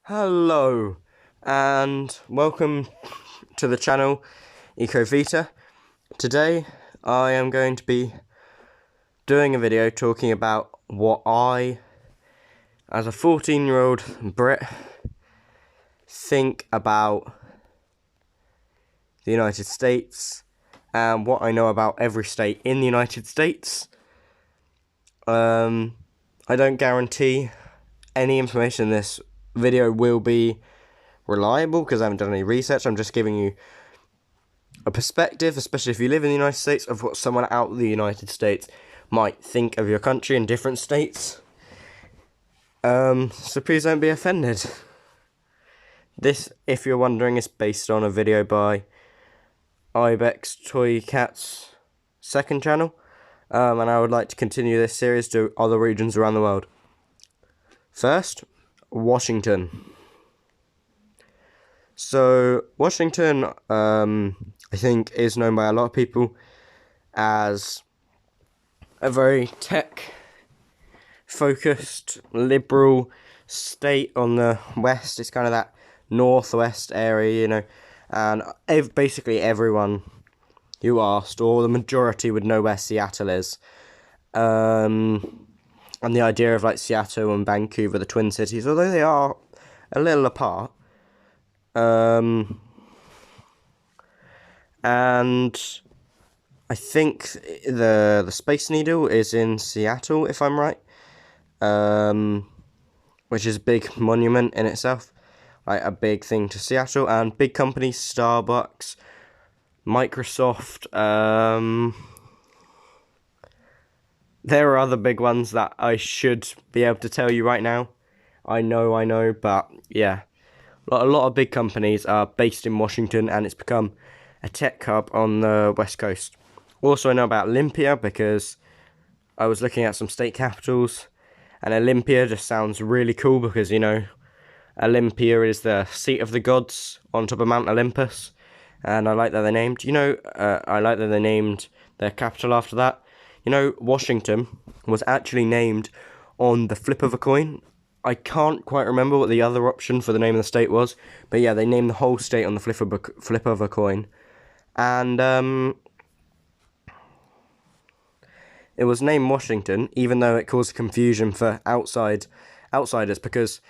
Hello, and welcome to the channel EcoVita. Today I am going to be doing a video talking about what I, as a 14-year-old Brit, think about the United States and what I know about every state in the United States. I don't guarantee any information in this video will be reliable because I haven't done any research. I'm just giving you a perspective, especially if you live in the United States, of what someone out of the United States might think of your country in different states. So please don't be offended. This, if you're wondering, is based on a video by Ibex Toy Cat's second channel, and I would like to continue this series to other regions around the world. First, Washington. So, Washington, I think, is known by a lot of people as a very tech-focused, liberal state on the west. It's kind of that northwest area, you know, and basically everyone you asked, or the majority, would know where Seattle is. And the idea of, like, Seattle and Vancouver, the Twin Cities, although they are a little apart, and I think the Space Needle is in Seattle, if I'm right, which is a big monument in itself, like a big thing to Seattle, and big companies, Starbucks, Microsoft, there are other big ones that I should be able to tell you right now. I know, but yeah. A lot of big companies are based in Washington, and it's become a tech hub on the West Coast. Also, I know about Olympia because I was looking at some state capitals, and Olympia just sounds really cool because, you know, Olympia is the seat of the gods on top of Mount Olympus, and I like that they named, I like that they named their capital after that. You know, Washington was actually named on the flip of a coin. I can't quite remember what the other option for the name of the state was, but yeah, they named the whole state on the flip of a coin, and it was named Washington, even though it caused confusion for outsiders, because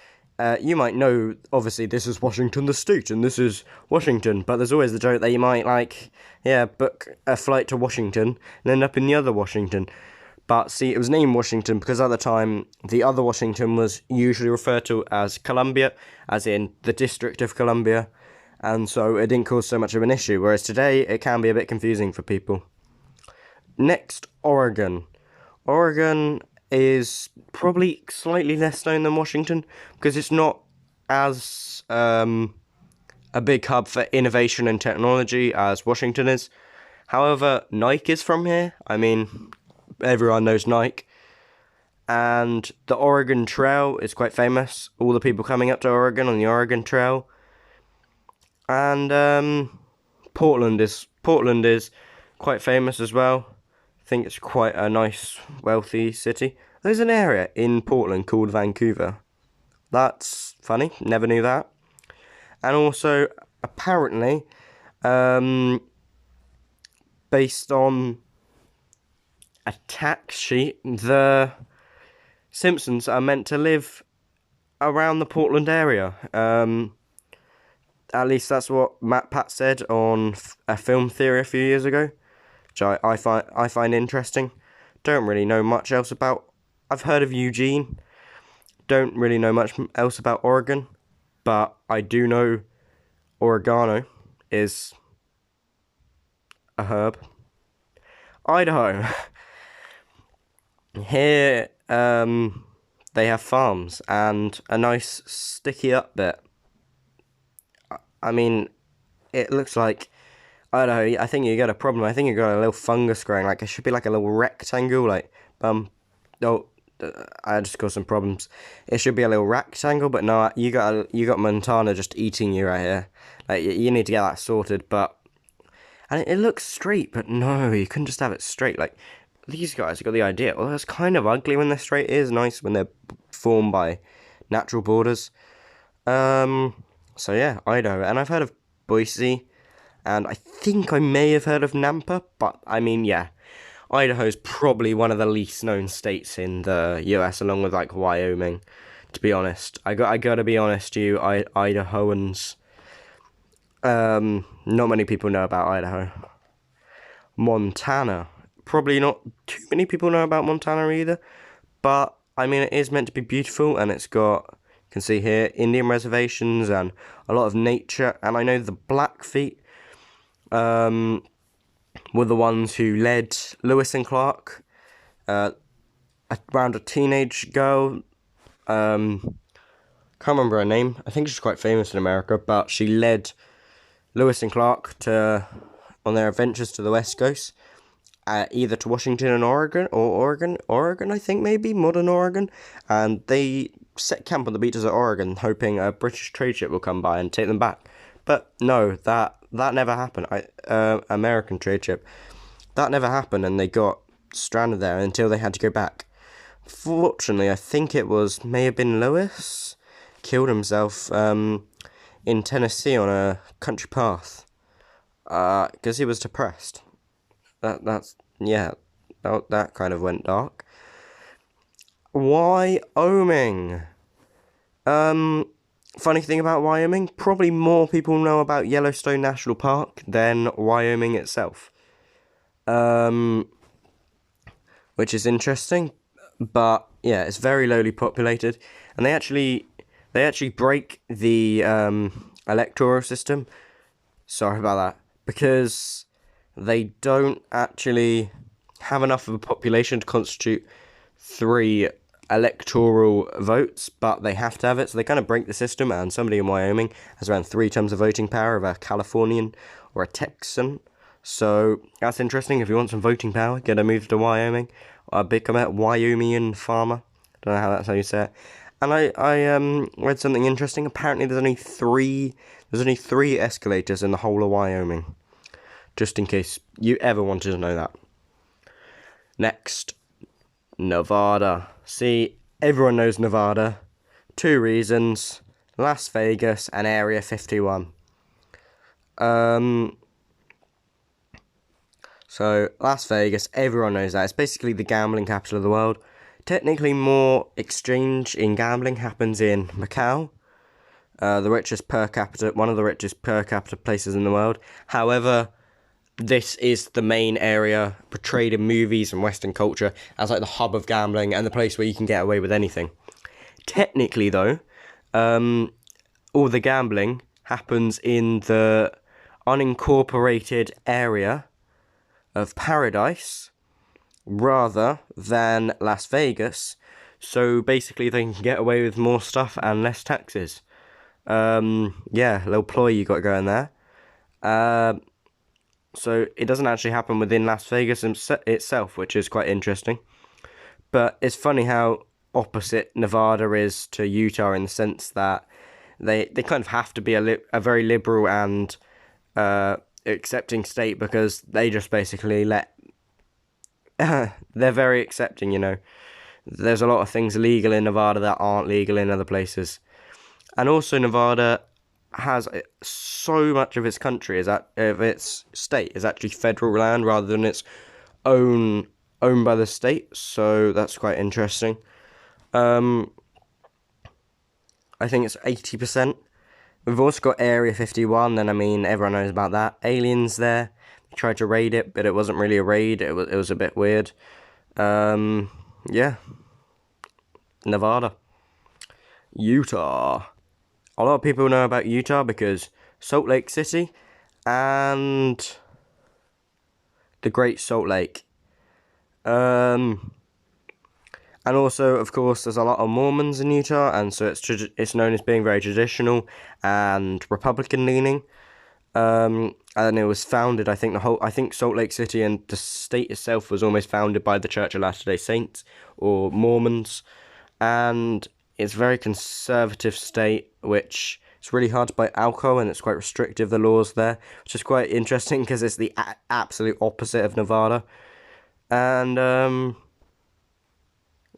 you might know, obviously, this is Washington the state, and this is Washington, but there's always the joke that you might, book a flight to Washington and end up in the other Washington. But see, it was named Washington because at the time, the other Washington was usually referred to as Columbia, as in the District of Columbia, and so it didn't cause so much of an issue, whereas today, it can be a bit confusing for people. Next, Oregon. Oregon is probably slightly less known than Washington, because it's not as a big hub for innovation and technology as Washington is. However, Nike is from here. I mean, everyone knows Nike, and the Oregon Trail is quite famous. All the people coming up to Oregon on the Oregon Trail, and Portland is quite famous as well. I think it's quite a nice, wealthy city. There's an area in Portland called Vancouver. That's funny. Never knew that. And also, apparently, based on a tax sheet, the Simpsons are meant to live around the Portland area. At least that's what Matt Pat said on a film theory a few years ago, which I find interesting. Don't really know much else about. I've heard of Eugene. Don't really know much else about Oregon, but I do know oregano is a herb. Idaho. Here, they have farms and a nice sticky up bit. I mean, it looks like, I don't know, I think you got a problem. I think you got a little fungus growing, like, it should be like a little rectangle, like, I just caused some problems. It should be a little rectangle, but no, you got Montana just eating you right here. Like, you need to get that sorted, and it looks straight, but no, you couldn't just have it straight. Like, these guys got the idea. Well, it's kind of ugly when they're straight. It is nice when they're formed by natural borders. So yeah, Idaho, and I've heard of Boise, and I think I may have heard of Nampa, but I mean, yeah, Idaho's probably one of the least known states in the US, along with like Wyoming. To be honest, I gotta be honest, Idahoans. Not many people know about Idaho. Montana, probably not too many people know about Montana either. But I mean, it is meant to be beautiful, and it's got, you can see here, Indian reservations and a lot of nature. And I know the Blackfeet were the ones who led Lewis and Clark around a teenage girl. Can't remember her name. I think she's quite famous in America, but she led Lewis and Clark on their adventures to the West Coast, either to Washington and Oregon, or Oregon, I think maybe, modern Oregon, and they set camp on the beaches of Oregon, hoping a British trade ship will come by and take them back. But no, that never happened. American trade ship, that never happened, and they got stranded there until they had to go back. Fortunately, I think may have been Lewis, killed himself in Tennessee on a country path because he was depressed. That kind of went dark. Wyoming. Funny thing about Wyoming, probably more people know about Yellowstone National Park than Wyoming itself. Which is interesting, but yeah, it's very lowly populated, and they actually break the electoral system. Sorry about that, because they don't actually have enough of a population to constitute 3 electoral votes, but they have to have it, so they kind of break the system, and somebody in Wyoming has around 3 times the voting power of a Californian or a Texan. So that's interesting. If you want some voting power, get a move to Wyoming, or become a Wyomingian farmer. Don't know how that's how you say it. And I read something interesting. Apparently there's only three escalators in the whole of Wyoming. Just in case you ever wanted to know that. Next, Nevada. See, everyone knows Nevada. 2 reasons: Las Vegas and Area 51. So, Las Vegas, everyone knows that. It's basically the gambling capital of the world. Technically, more exchange in gambling happens in Macau, one of the richest per capita places in the world. However, this is the main area portrayed in movies and Western culture as like the hub of gambling and the place where you can get away with anything. Technically, though, all the gambling happens in the unincorporated area of Paradise rather than Las Vegas, so basically they can get away with more stuff and less taxes. Yeah, little ploy you got going there. So it doesn't actually happen within Las Vegas itself, which is quite interesting. But it's funny how opposite Nevada is to Utah in the sense that they kind of have to be a very liberal and accepting state, because they just basically they're very accepting, you know. There's a lot of things legal in Nevada that aren't legal in other places. And also Nevada has so much of its its state is actually federal land rather than its owned by the state, so that's quite interesting. I think it's 80%. We've also got Area 51, and I mean, everyone knows about that. Aliens there. They tried to raid it, but it wasn't really a raid. It was a bit weird. Yeah. Nevada. Utah. A lot of people know about Utah because Salt Lake City and the Great Salt Lake. And also, of course, there's a lot of Mormons in Utah, and so it's known as being very traditional and Republican leaning. And it was founded, I think Salt Lake City and the state itself was almost founded by the Church of Latter-day Saints or Mormons, and it's a very conservative state, which it's really hard to buy alcohol, and it's quite restrictive, the laws there, which is quite interesting because it's the absolute opposite of Nevada. And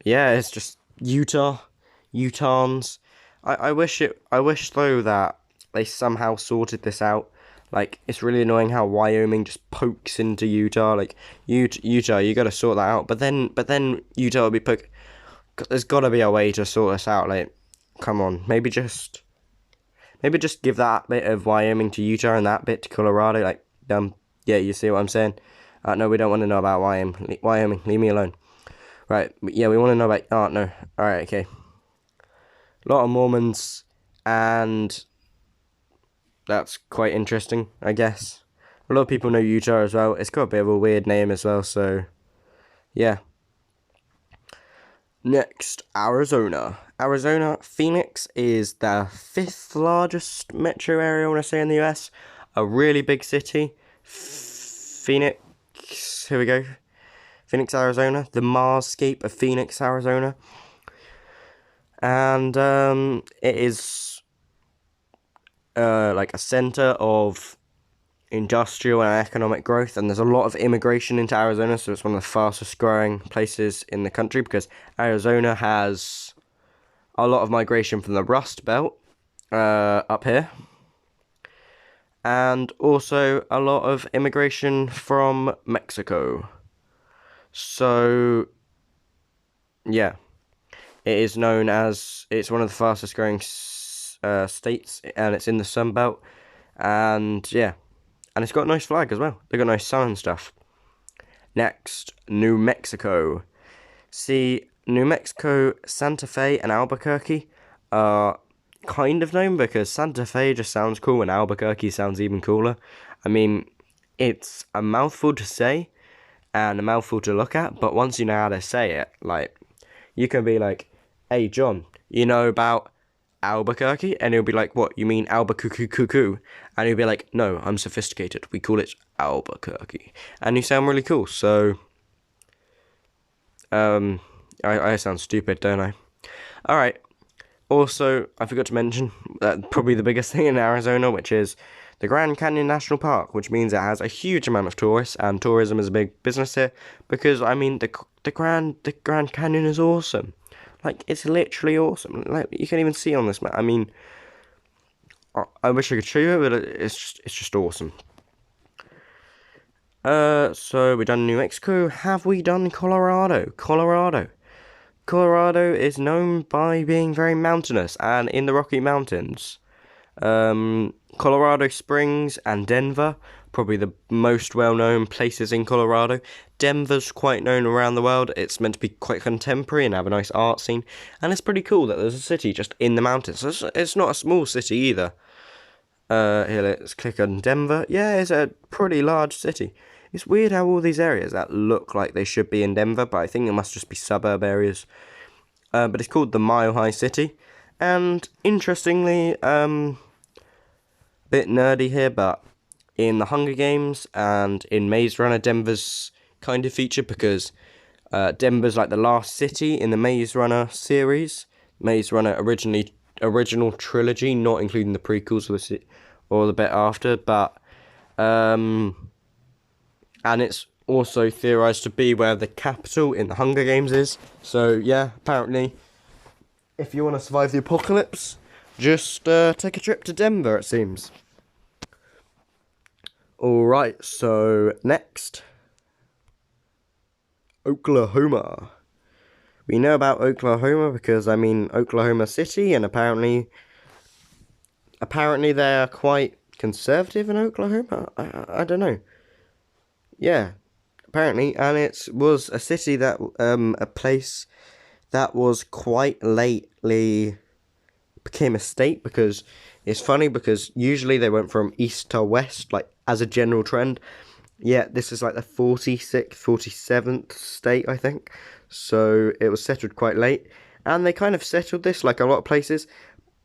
yeah, it's just Utahns. I wish though that they somehow sorted this out. Like, it's really annoying how Wyoming just pokes into Utah. Like, Utah, you got to sort that out. But then Utah will be there's got to be a way to sort this out. Like, come on, maybe just give that bit of Wyoming to Utah and that bit to Colorado. Like, yeah, you see what I'm saying? No, we don't want to know about Wyoming. Wyoming, leave me alone. Right, yeah, we want to know about. Oh no, all right, okay. A lot of Mormons, and that's quite interesting, I guess. A lot of people know Utah as well. It's got a bit of a weird name as well, so yeah. Next, Arizona. Arizona, Phoenix is the 5th largest metro area, I want to say, in the US. A really big city. Phoenix, here we go. Phoenix, Arizona. The Marscape of Phoenix, Arizona. And it is like a center of industrial and economic growth, and there's a lot of immigration into Arizona, so it's one of the fastest growing places in the country because Arizona has a lot of migration from the Rust Belt up here, and also a lot of immigration from Mexico. So yeah, it's one of the fastest growing states, and it's in the Sun Belt, and yeah. And it's got a nice flag as well. They've got nice sun and stuff. Next, New Mexico. See, New Mexico, Santa Fe, and Albuquerque are kind of known because Santa Fe just sounds cool and Albuquerque sounds even cooler. I mean, it's a mouthful to say and a mouthful to look at, but once you know how to say it, like, you can be like, hey, John, you know about Albuquerque? And he'll be like, what, you mean Albuquerque? And he'll be like, no, I'm sophisticated, we call it Albuquerque. And you sound really cool, so I sound stupid, don't I? Alright, also, I forgot to mention probably the biggest thing in Arizona, which is the Grand Canyon National Park, which means it has a huge amount of tourists, and tourism is a big business here, because, I mean, the Grand Canyon is awesome. Like, it's literally awesome. Like, you can even see on this map. I mean, I wish I could show you it, but it's just awesome. So we've done New Mexico. Have we done Colorado? Colorado is known by being very mountainous, and in the Rocky Mountains, Colorado Springs and Denver, probably the most well-known places in Colorado. Denver's quite known around the world. It's meant to be quite contemporary and have a nice art scene, and it's pretty cool that there's a city just in the mountains. So it's not a small city either. Here, let's click on Denver. Yeah, it's a pretty large city. It's weird how all these areas that look like they should be in Denver, but I think it must just be suburb areas. But it's called the Mile High City, and interestingly, bit nerdy here, but in the Hunger Games and in Maze Runner, Denver's kind of featured because Denver's like the last city in the Maze Runner series. Maze Runner original trilogy, not including the prequels or the bit after, but and it's also theorized to be where the capital in the Hunger Games is. So yeah, apparently, if you want to survive the apocalypse, just take a trip to Denver, it seems. Alright, so next, Oklahoma. We know about Oklahoma because, I mean, Oklahoma City, and apparently they're quite conservative in Oklahoma. I don't know. Yeah, apparently, and it was a city that, a place that was quite lately became a state, because it's funny because usually they went from east to west, like, as a general trend. Yeah, this is like the 46th, 47th state, I think. So it was settled quite late. And they kind of settled this, like a lot of places,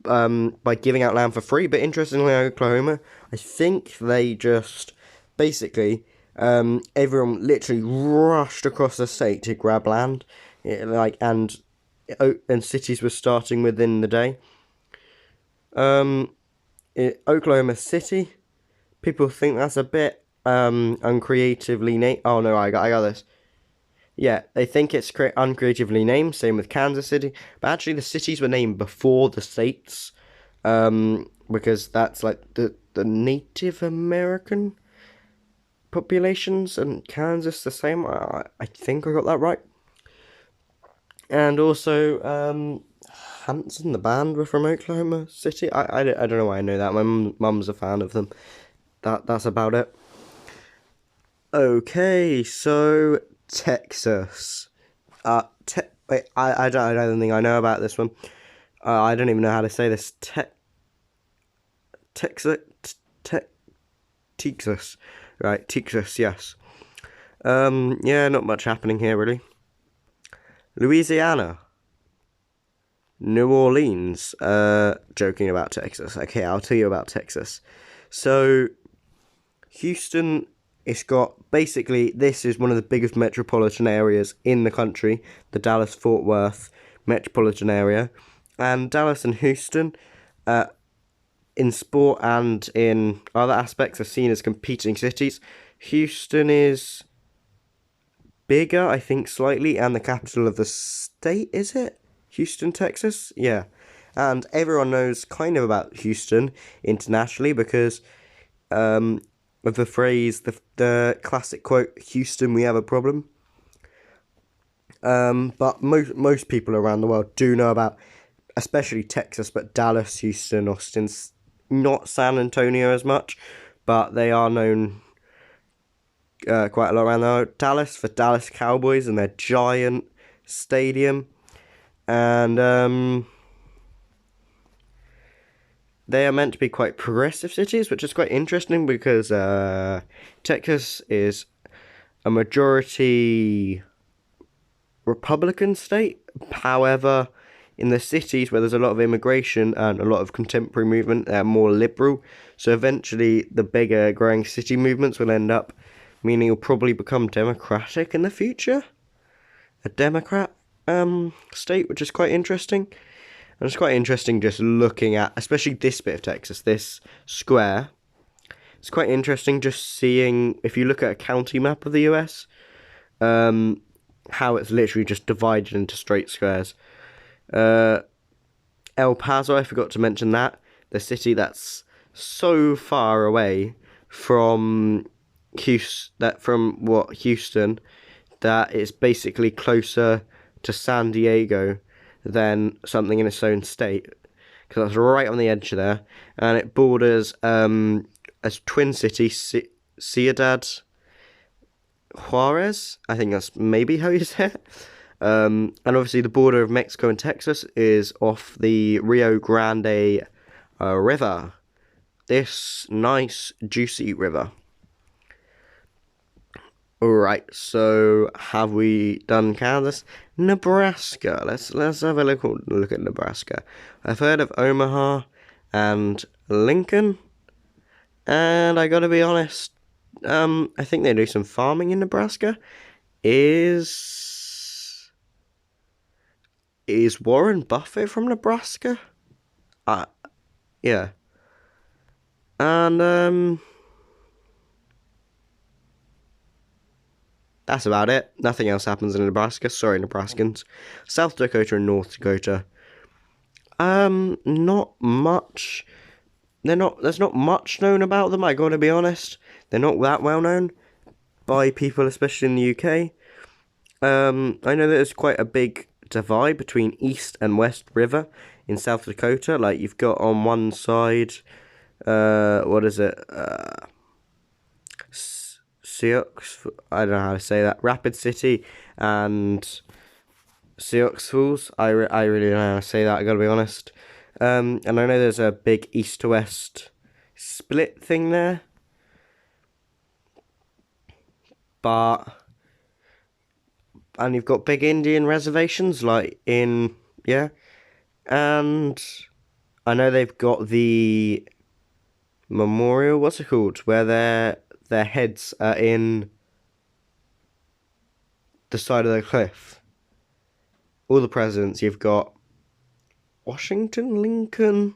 by giving out land for free. But interestingly, Oklahoma, I think they just, basically, everyone literally rushed across the state to grab land. And cities were starting within the day. Oklahoma City, people think that's a bit uncreatively oh no, I got this. Yeah, they think it's uncreatively named. Same with Kansas City, but actually the cities were named before the states, because that's like the Native American populations, and Kansas the same. I think I got that right. And also, Hanson, the band, were from Oklahoma City. I don't know why I know that. My mum's a fan of them. That's about it. Okay, so Texas. Wait, I don't think I know about this one. I don't even know how to say this. Texas, Texas, right? Texas, yes. Yeah, not much happening here really. Louisiana, New Orleans. Joking about Texas. Okay, I'll tell you about Texas. So, Houston, it's got basically, this is one of the biggest metropolitan areas in the country, the Dallas-Fort Worth metropolitan area. And Dallas and Houston, in sport and in other aspects, are seen as competing cities. Houston is bigger, I think, slightly, and the capital of the state, is it? Houston, Texas? Yeah. And everyone knows kind of about Houston internationally because of the phrase, the classic quote, Houston, we have a problem. But most people around the world do know about, especially Texas, but Dallas, Houston, Austin's not San Antonio as much, but they are known quite a lot around there. Dallas for Dallas Cowboys and their giant stadium, and they are meant to be quite progressive cities, which is quite interesting because Texas is a majority Republican state. However, in the cities where there's a lot of immigration and a lot of contemporary movement, they're more liberal. So eventually the bigger growing city movements will end up meaning you'll probably become democratic in the future. A Democrat state, which is quite interesting. And it's quite interesting just looking at, especially this bit of Texas, this square. It's quite interesting just seeing, if you look at a county map of the US, how it's literally just divided into straight squares. El Paso, I forgot to mention that. The city that's so far away from Houston, that it's basically closer to San Diego than something in its own state, because that's right on the edge there, and it borders a twin city, Ciudad Juarez. I think that's maybe how you say it. And obviously the border of Mexico and Texas is off the Rio Grande River. This nice, juicy river. Alright, so have we done Kansas? Nebraska. Let's have a look at Nebraska. I've heard of Omaha and Lincoln, and I gotta be honest, I think they do some farming in Nebraska. Is Warren Buffett from Nebraska? Yeah. And that's about it. Nothing else happens in Nebraska. Sorry, Nebraskans. South Dakota and North Dakota. Not much. There's not much known about them, I gotta be honest. They're not that well known by people, especially in the UK. I know that there's quite a big divide between East and West River in South Dakota. Like, you've got on one side, what is it? Sioux, I don't know how to say that. Rapid City and Sioux Falls. I really don't know how to say that, I gotta be honest. And I know there's a big east to west split thing there. And you've got big Indian reservations, like and I know they've got the memorial, what's it called, where their heads are in the side of the cliff. All the presidents, you've got Washington, Lincoln,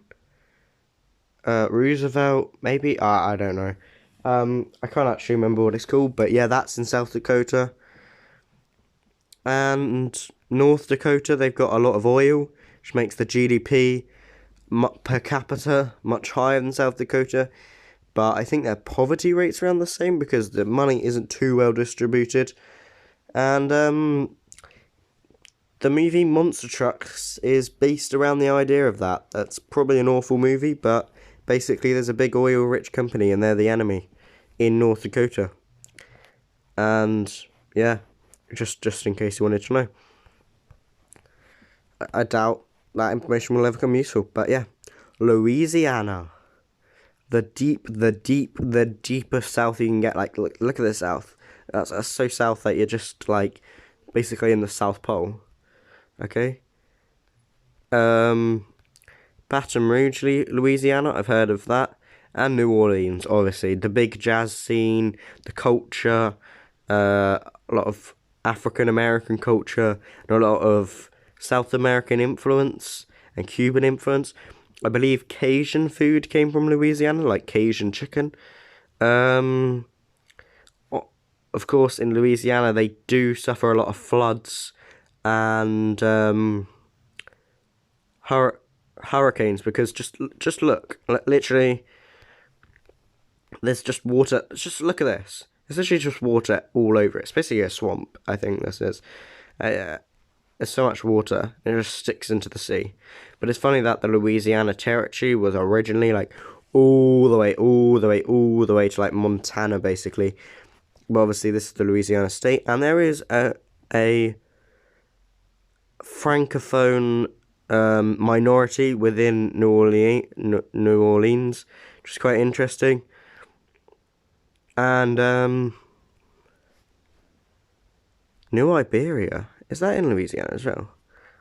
Roosevelt, maybe, I don't know. I can't actually remember what it's called, but yeah, that's in South Dakota. And North Dakota, they've got a lot of oil, which makes the GDP per capita much higher than South Dakota. But I think their poverty rate's around the same because the money isn't too well distributed. And the movie Monster Trucks is based around the idea of that. That's probably an awful movie, but basically there's a big oil-rich company and they're the enemy in North Dakota. And yeah, just in case you wanted to know. I doubt that information will ever come useful, but yeah. Louisiana. The deepest south you can get. Like, look at the south. That's so south that you're just, like, basically in the South Pole. Okay? Baton Rouge, Louisiana, I've heard of that. And New Orleans, obviously. The big jazz scene, the culture, a lot of African American culture, and a lot of South American influence and Cuban influence. I believe Cajun food came from Louisiana, like Cajun chicken. Of course, in Louisiana, they do suffer a lot of floods and hurricanes because just look, literally, there's just water. Just look at this. There's literally just water all over it. It's basically a swamp, I think this is. There's so much water, and it just sticks into the sea. But it's funny that the Louisiana Territory was originally like all the way to like Montana, basically. But obviously, this is the Louisiana state, and there is a francophone minority within New Orleans, which is quite interesting. And New Iberia, is that in Louisiana as well?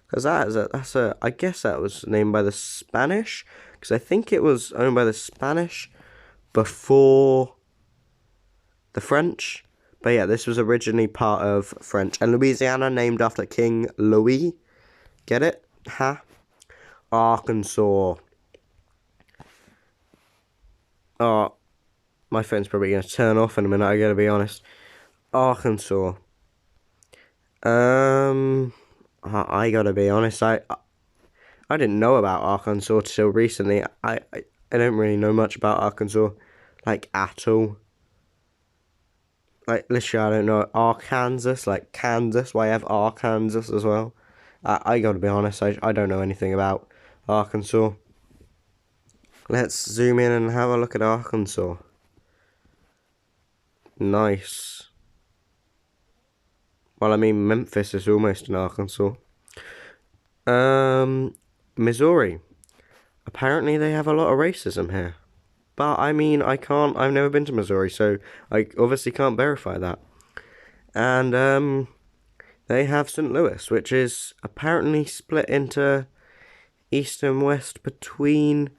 Because I guess that was named by the Spanish, because I think it was owned by the Spanish before the French. But yeah, this was originally part of French. And Louisiana, named after King Louis. Get it? Ha? Arkansas. Oh, my phone's probably going to turn off in a minute, I gotta be honest. Arkansas. I gotta be honest, I didn't know about Arkansas till recently. I don't really know much about Arkansas, like, at all. Like, literally, I don't know. Arkansas, like Kansas, why I have Arkansas as well. I gotta be honest, I don't know anything about Arkansas. Let's zoom in and have a look at Arkansas. Nice. Well, I mean, Memphis is almost in Arkansas. Missouri. Apparently they have a lot of racism here. But, I mean, I've never been to Missouri, so I obviously can't verify that. And, they have St. Louis, which is apparently split into east and west between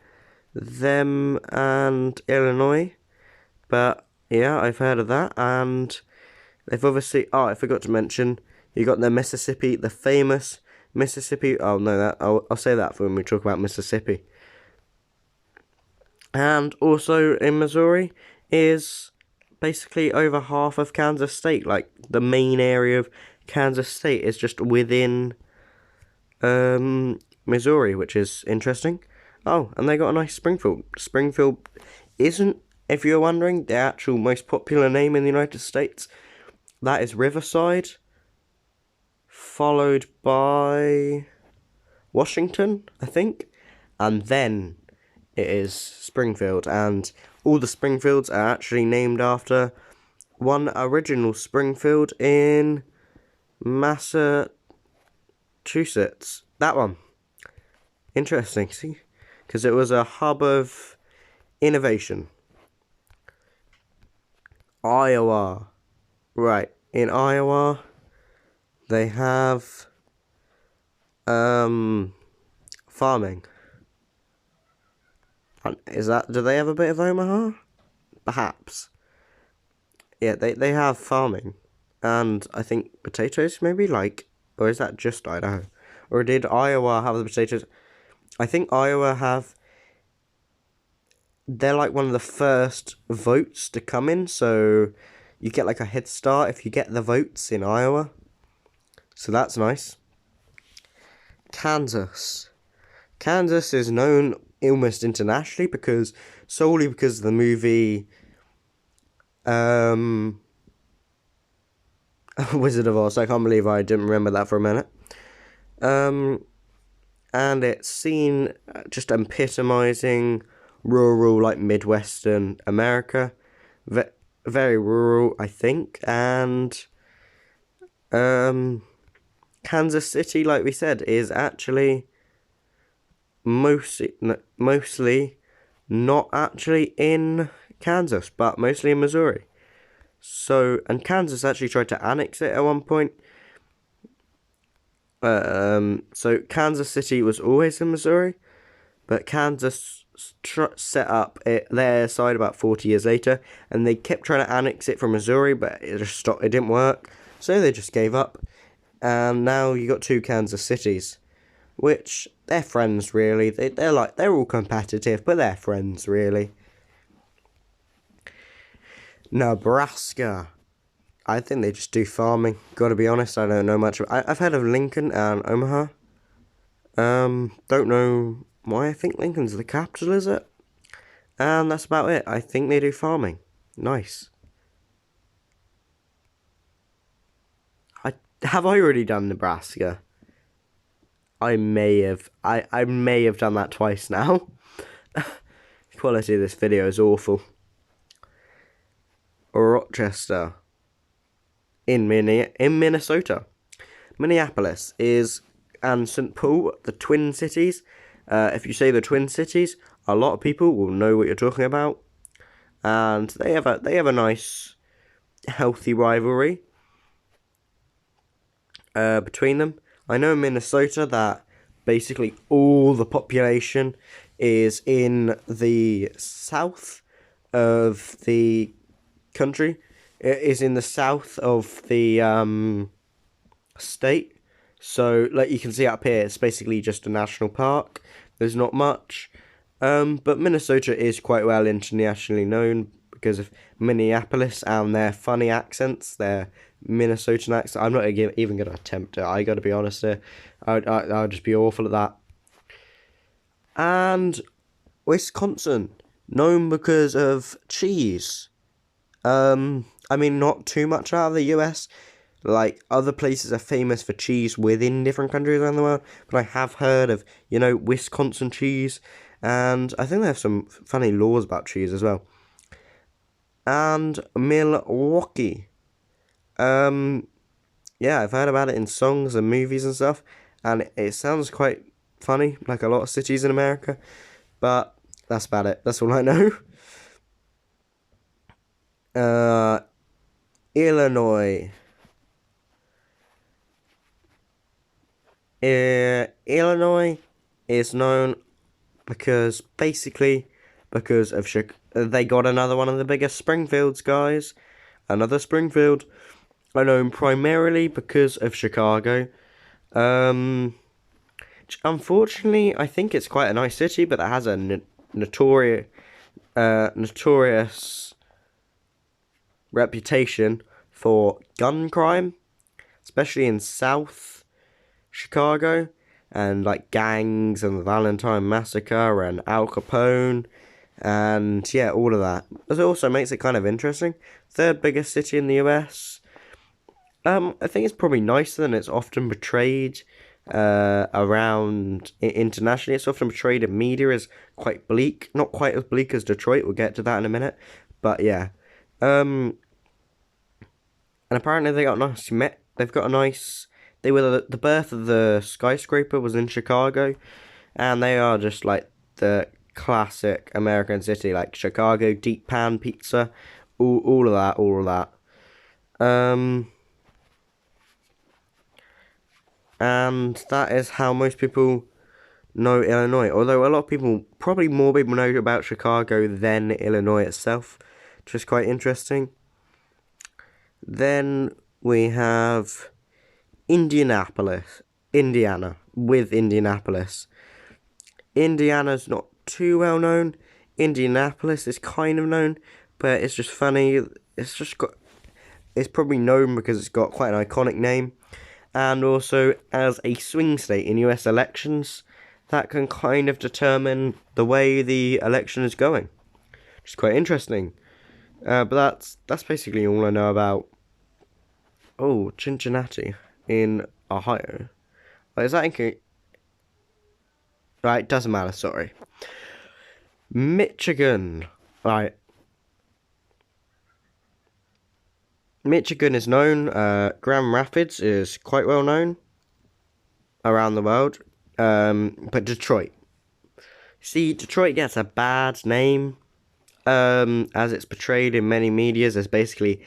them and Illinois. But, yeah, I've heard of that, and they've obviously... Oh, I forgot to mention, you got the Mississippi, the famous Mississippi... Oh, no, I'll say that for when we talk about Mississippi. And also in Missouri is basically over half of Kansas State. Like, the main area of Kansas State is just within Missouri, which is interesting. Oh, and they got a nice Springfield. Springfield isn't, if you're wondering, the actual most popular name in the United States. That is Riverside, followed by Washington, I think, and then it is Springfield, and all the Springfields are actually named after one original Springfield in Massachusetts. That one. Interesting, see? Because it was a hub of innovation. Iowa. Right, in Iowa, they have farming. Do they have a bit of Omaha? Perhaps. Yeah, they have farming. And I think potatoes, maybe, like, or is that just Idaho? Or did Iowa have the potatoes? I think Iowa have... They're like one of the first votes to come in, so you get like a head start if you get the votes in Iowa. So that's nice. Kansas. Kansas is known almost internationally solely because of the movie Wizard of Oz. I can't believe I didn't remember that for a minute. And it's seen just epitomizing rural, like Midwestern America. Very rural, I think. And Kansas City, like we said, is actually mostly not actually in Kansas, but mostly in Missouri. So, and Kansas actually tried to annex it at one point. So Kansas City was always in Missouri, but Kansas set up their side about 40 years later, and they kept trying to annex it from Missouri, but it just stopped. It didn't work, so they just gave up. And now you got two Kansas cities, which they're friends really. They're all competitive, but they're friends really. Nebraska. I think they just do farming. Gotta be honest, I don't know much. I've heard of Lincoln and Omaha. Don't know why. I think Lincoln's the capital, is it? And that's about it. I think they do farming. Nice. Have I already done Nebraska? I may have. I may have done that twice now. The quality of this video is awful. Rochester. In Minnesota. Minneapolis and St. Paul, the Twin Cities. If you say the Twin Cities, a lot of people will know what you're talking about. And they have a nice, healthy rivalry between them. I know in Minnesota that basically all the population is in the south of the country. It is in the south of the state. So, like you can see up here, it's basically just a national park. There's not much. But Minnesota is quite well internationally known because of Minneapolis and their funny accents, their Minnesotan accent. I'm not even going to attempt it. I got to be honest here. I'll just be awful at that. And Wisconsin, known because of cheese. I mean, not too much out of the US. Like, other places are famous for cheese within different countries around the world. But I have heard of, Wisconsin cheese. And I think they have some funny laws about cheese as well. And Milwaukee. Yeah, I've heard about it in songs and movies and stuff. And it sounds quite funny, like a lot of cities in America. But that's about it. That's all I know. Illinois. Illinois is known because of they got another one of the biggest Springfields, guys. Another Springfield. I know primarily because of Chicago. Unfortunately, I think it's quite a nice city, but it has a notorious reputation for gun crime, especially in South Chicago, and like gangs and the Valentine Massacre and Al Capone, and yeah, all of that. It also makes it kind of interesting. Third biggest city in the US. I think it's probably nicer than it's often portrayed around internationally. It's often portrayed in media as quite bleak, not quite as bleak as Detroit. We'll get to that in a minute, but yeah. And apparently they got nice. They've got a nice. They were the birth of the skyscraper was in Chicago, and they are just like the classic American city, like Chicago deep pan pizza, all of that. And that is how most people know Illinois. Although a lot of people, probably more people know about Chicago than Illinois itself, which is quite interesting. Then we have Indiana. Indiana's not too well known. Indianapolis is kind of known, but it's just funny. It's probably known because it's got quite an iconic name. and also as a swing state in US elections, that can kind of determine the way the election is going. Which is quite interesting. But that's basically all I know about. Oh, Cincinnati in Ohio. Is that in? Right, doesn't matter. Sorry. Michigan. Right. Michigan is known. Grand Rapids is quite well known around the world. But Detroit. See, Detroit gets a bad name. As it's portrayed in many medias as basically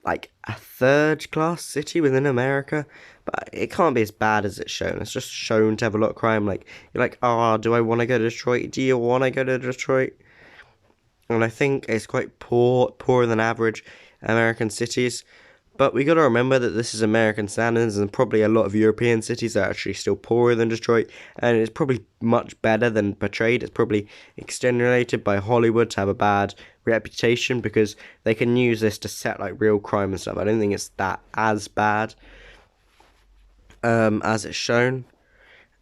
like a third-class city within America, but it can't be as bad as it's shown. It's just shown to have a lot of crime. Like, you're like, do I want to go to Detroit? Do you want to go to Detroit? And I think it's quite poorer than average American cities. But we got to remember that this is American standards, and probably a lot of European cities are actually still poorer than Detroit, and it's probably much better than portrayed. It's probably extenuated by Hollywood to have a bad reputation because they can use this to set like real crime and stuff. I don't think it's that as bad as it's shown.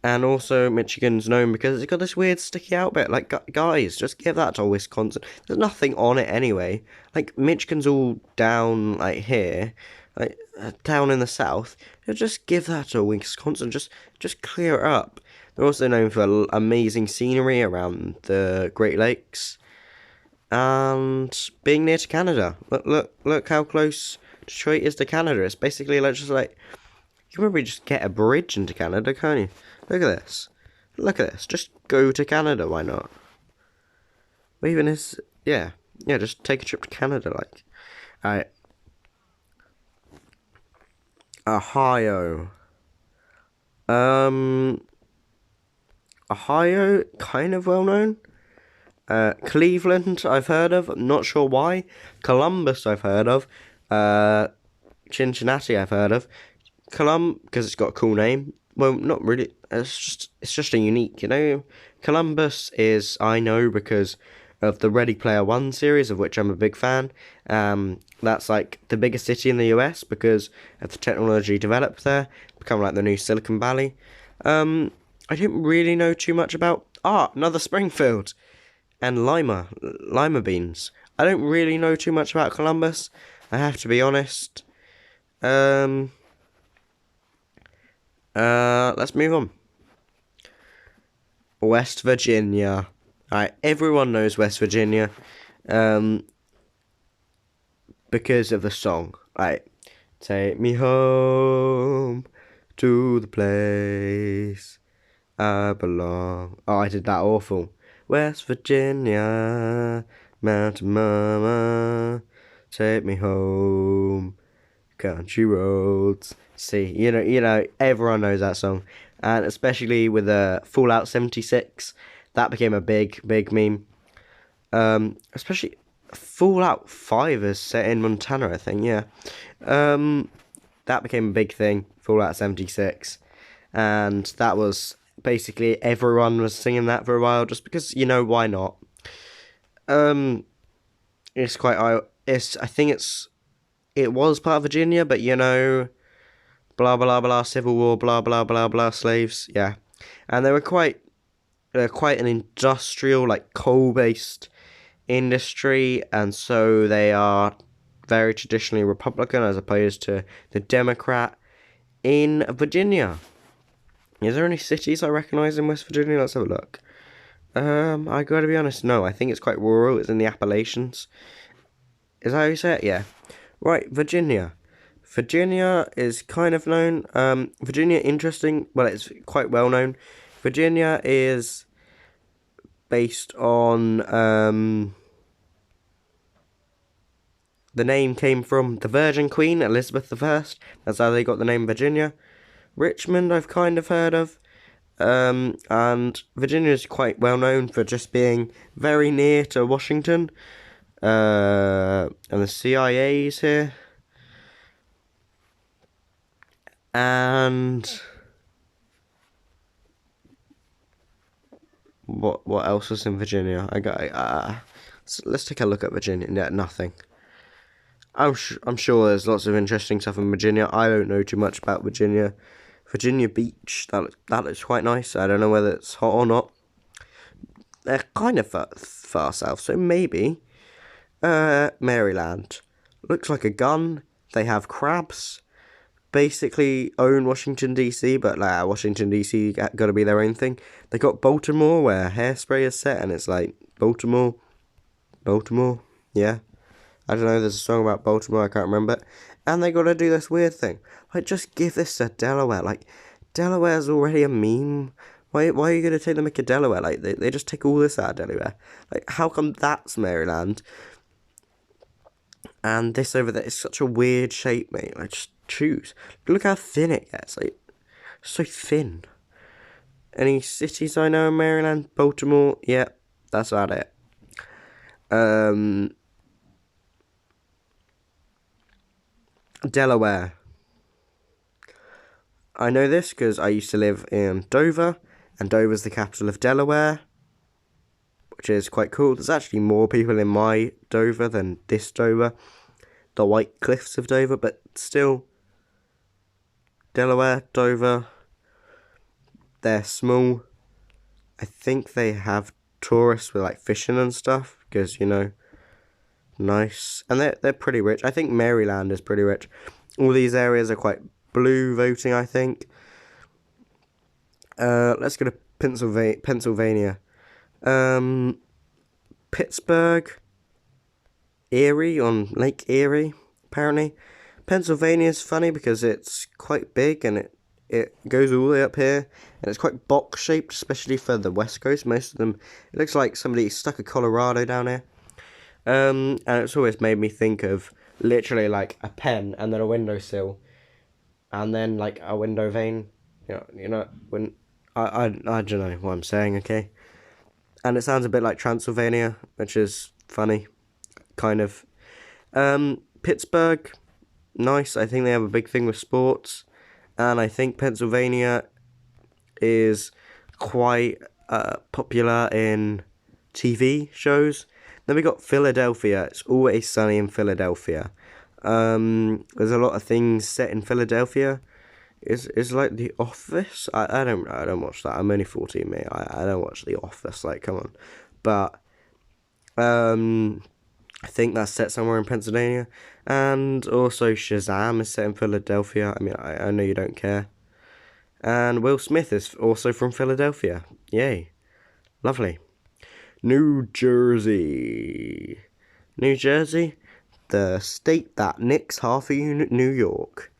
And also, Michigan's known because it's got this weird sticky out bit. Like, guys, just give that to Wisconsin. There's nothing on it anyway. Like, Michigan's all down, like, here. Like, down in the south. Just give that to Wisconsin. Just clear it up. They're also known for amazing scenery around the Great Lakes. And being near to Canada. Look how close Detroit is to Canada. It's basically like, just like... You can probably just get a bridge into Canada, can't you? Look at this. Look at this. Just go to Canada, why not? Or even is... Yeah, just take a trip to Canada, like. Alright. Ohio. Ohio, kind of well known. Cleveland, I've heard of. I'm not sure why. Columbus, I've heard of. Cincinnati, I've heard of. Because it's got a cool name. Well, not really. It's just a unique, Columbus is, I know, because of the Ready Player One series, of which I'm a big fan. That's like the biggest city in the US because of the technology developed there. Become like the new Silicon Valley. I didn't really know too much about another Springfield and lima beans. I don't really know too much about Columbus. I have to be honest. Let's move on. West Virginia. Alright, everyone knows West Virginia. Because of the song. Alright. Take me home to the place I belong. Oh, I did that awful. West Virginia, Mountain Mama, take me home, country roads. See, you know, everyone knows that song, and especially with Fallout 76, that became a big meme. Especially Fallout 5 is set in Montana, I think. Yeah, that became a big thing. Fallout 76, and that was basically everyone was singing that for a while, just because why not? It's quite. I think it was part of Virginia, but blah blah blah, Civil War, blah blah blah blah, slaves, yeah, and they were quite an industrial, like coal-based industry, and so they are very traditionally Republican as opposed to the Democrat in Virginia. Is there any cities I recognise in West Virginia? Let's have a look. I gotta be honest, no, I think it's quite rural. It's in the Appalachians. Is that how you say it? Yeah. Right, Virginia. Virginia is kind of known. Virginia, interesting. Well, it's quite well known. Virginia is based on the name came from the Virgin Queen, Elizabeth I. That's how they got the name Virginia. Richmond, I've kind of heard of. And Virginia is quite well known for just being very near to Washington. And the CIA's here. And what else was in Virginia? Let's take a look at Virginia. Yeah, nothing. I'm sure there's lots of interesting stuff in Virginia. I don't know too much about Virginia. Virginia Beach, that looks quite nice. I don't know whether it's hot or not. They're kind of far south, so maybe. Maryland. Looks like a gun. They have crabs. Basically own Washington DC, but like Washington DC got to be their own thing. They got Baltimore, where Hairspray is set, and it's like Baltimore, yeah. I don't know. There's a song about Baltimore. I can't remember. And they got to do this weird thing, like just give this to Delaware. Like Delaware's already a meme. Why are you gonna take the mick of Delaware? Like they just take all this out of Delaware. Like how come that's Maryland? And this over there is such a weird shape, mate. Like just choose. Look how thin it gets. Like so thin. Any cities I know in Maryland? Baltimore. Yeah, that's about it. Delaware. I know this because I used to live in Dover, and Dover's the capital of Delaware, which is quite cool. There's actually more people in my Dover than this Dover, the White Cliffs of Dover, but still, Delaware, Dover, they're small. I think they have tourists with like fishing and stuff, because, you know, nice. And they're pretty rich. I think Maryland is pretty rich. All these areas are quite blue voting, I think. Let's go to Pennsylvania. Pittsburgh, Erie, on Lake Erie, apparently. Pennsylvania's funny because it's quite big and it goes all the way up here, and it's quite box shaped, especially for the West Coast. Most of them, it looks like somebody stuck a Colorado down here. And it's always made me think of literally like a pen and then a windowsill, and then like a window vane. You know when I don't know what I'm saying. Okay, and it sounds a bit like Transylvania, which is funny, kind of. Pittsburgh, nice. I think they have a big thing with sports, and I think Pennsylvania is quite popular in TV shows. Then we got Philadelphia. It's Always Sunny in Philadelphia. There's a lot of things set in Philadelphia. It's like The Office. I don't watch that. I'm only 14, mate. I don't watch The Office. Like, come on. But I think that's set somewhere in Pennsylvania. And also Shazam is set in Philadelphia. I mean, I know you don't care. And Will Smith is also from Philadelphia. Yay. Lovely. New Jersey. New Jersey, the state that nicks half of New York.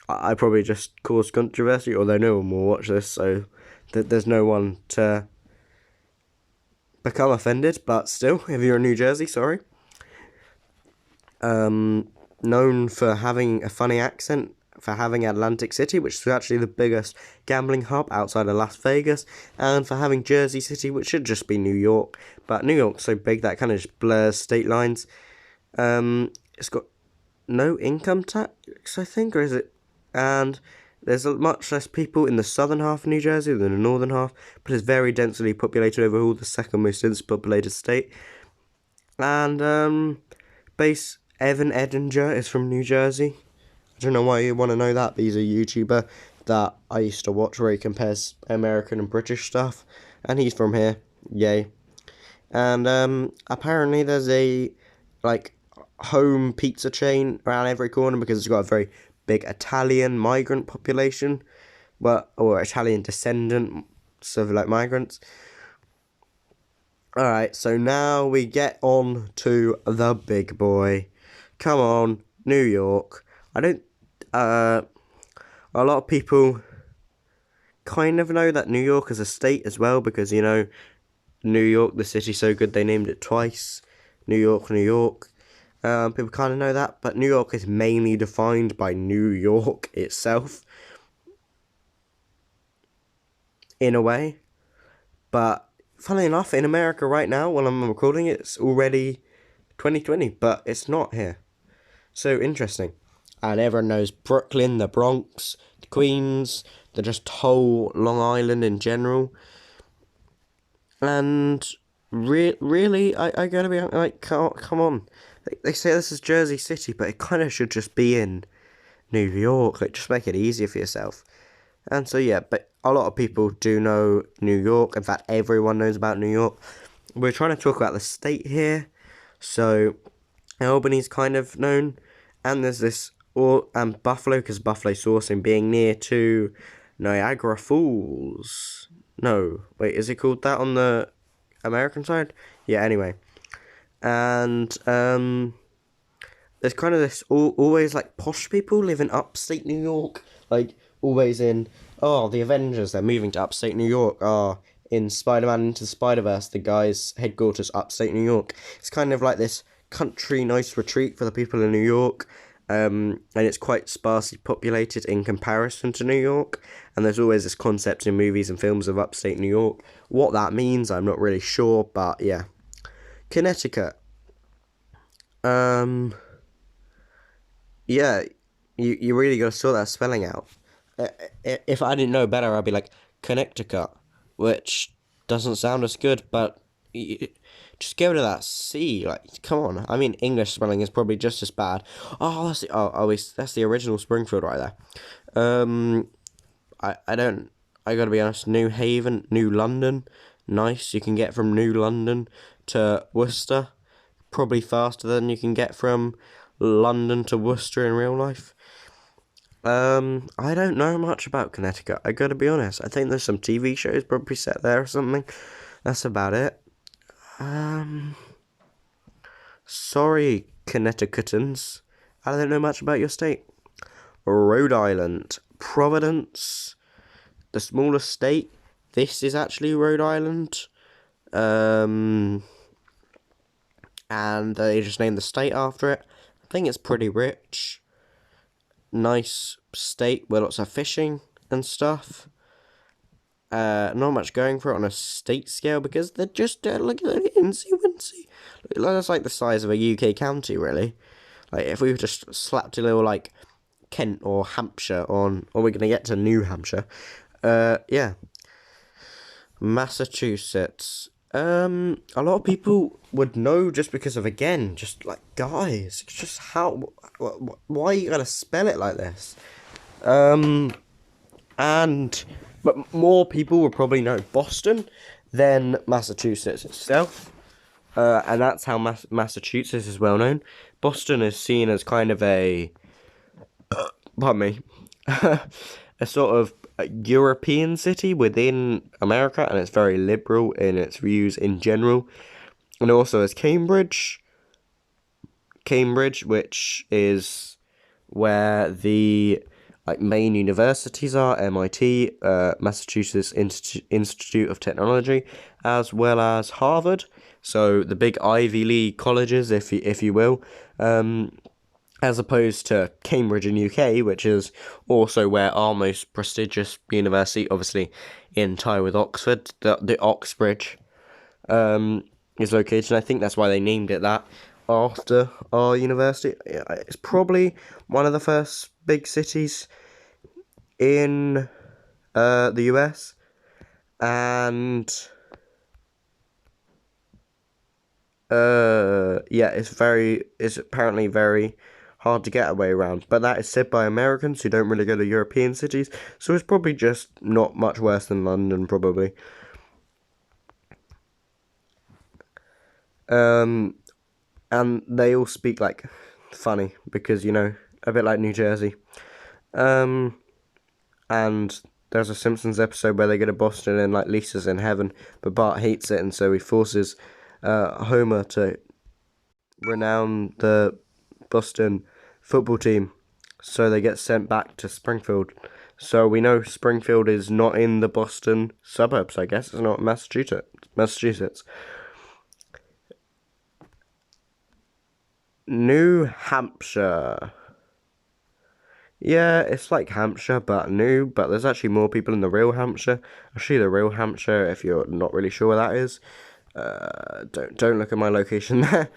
I probably just caused controversy, although no one will watch this, so there's no one to become offended, but still, if you're in New Jersey, sorry. Known for having a funny accent, for having Atlantic City, which is actually the biggest gambling hub outside of Las Vegas, and for having Jersey City, which should just be New York, but New York's so big that kind of just blurs state lines. It's got no income tax, I think, or is it? And there's much less people in the southern half of New Jersey than the northern half, but it's very densely populated overall, the second most densely populated state. And base Evan Edinger is from New Jersey. I don't know why you want to know that, but he's a YouTuber that I used to watch where he compares American and British stuff, and he's from here. Yay. And apparently there's a like home pizza chain around every corner because it's got a very big Italian migrant population, or Italian descendant, so like migrants. Alright, so now we get on to the big boy. Come on, New York. A lot of people kind of know that New York is a state as well, because, you know, New York, the city's so good they named it twice. New York, New York. People kind of know that, but New York is mainly defined by New York itself, in a way. But funnily enough, in America right now, while I'm recording it, it's already 2020, but it's not here. So interesting. And everyone knows Brooklyn, the Bronx, the Queens, the just whole Long Island in general. And Really? I gotta be like, come on. They say this is Jersey City, but it kind of should just be in New York. Like, just make it easier for yourself. And so, yeah, but a lot of people do know New York. In fact, everyone knows about New York. We're trying to talk about the state here. So, Albany's kind of known. And there's this, and Buffalo, because Buffalo sourcing being near to Niagara Falls. No, wait, is it called that on the American side? Yeah, anyway. And, there's kind of this always like posh people live in upstate New York, like always in the Avengers, they're moving to upstate New York. In Spider-Man Into the Spider-Verse, the guy's headquarters upstate New York. It's kind of like this country nice retreat for the people in New York. And it's quite sparsely populated in comparison to New York. And there's always this concept in movies and films of upstate New York. What that means, I'm not really sure, but yeah. Connecticut. Yeah, you really got to sort that spelling out. If I didn't know better, I'd be like Connecticut, which doesn't sound as good, but just go to that C. Like, come on. I mean, English spelling is probably just as bad. That's the original Springfield right there. I don't. I gotta be honest. New Haven, New London, nice. You can get from New London to Worcester, probably faster than you can get from London to Worcester in real life. I don't know much about Connecticut. I gotta be honest. I think there's some TV shows probably set there or something. That's about it. Sorry, Connecticutans. I don't know much about your state. Rhode Island, Providence, the smallest state. This is actually Rhode Island. And they just named the state after it. I think it's pretty rich. Nice state with lots of fishing and stuff. Not much going for it on a state scale because they're just like insy wincy. That's like the size of a UK county, really. Like if we just slapped a little like Kent or Hampshire on, or we're gonna get to New Hampshire. Yeah. Massachusetts. A lot of people would know just because of, again, just like, guys, it's just why you gotta spell it like this? But more people would probably know Boston than Massachusetts itself. And that's how Massachusetts is well known. Boston is seen as kind of pardon me, a sort of European city within America, and it's very liberal in its views in general. And also as Cambridge, which is where the main universities are, MIT, Massachusetts Institute of Technology, as well as Harvard. So the big Ivy League colleges, if you will, as opposed to Cambridge in UK, which is also where our most prestigious university, obviously in tie with Oxford, the Oxbridge, is located. And I think that's why they named it that after our university. It's probably one of the first big cities in the US, and it's apparently very hard to get away around, but that is said by Americans who don't really go to European cities, so it's probably just not much worse than London, probably. And they all speak like funny because, a bit like New Jersey. And there's a Simpsons episode where they go to Boston and like Lisa's in heaven, but Bart hates it, and so he forces Homer to renown the Boston football team, so they get sent back to Springfield. So we know Springfield is not in the Boston suburbs, I guess. It's not Massachusetts. New Hampshire. Yeah, it's like Hampshire, but new, but there's actually more people in the real Hampshire. Actually, the real Hampshire, if you're not really sure where that is, don't look at my location there.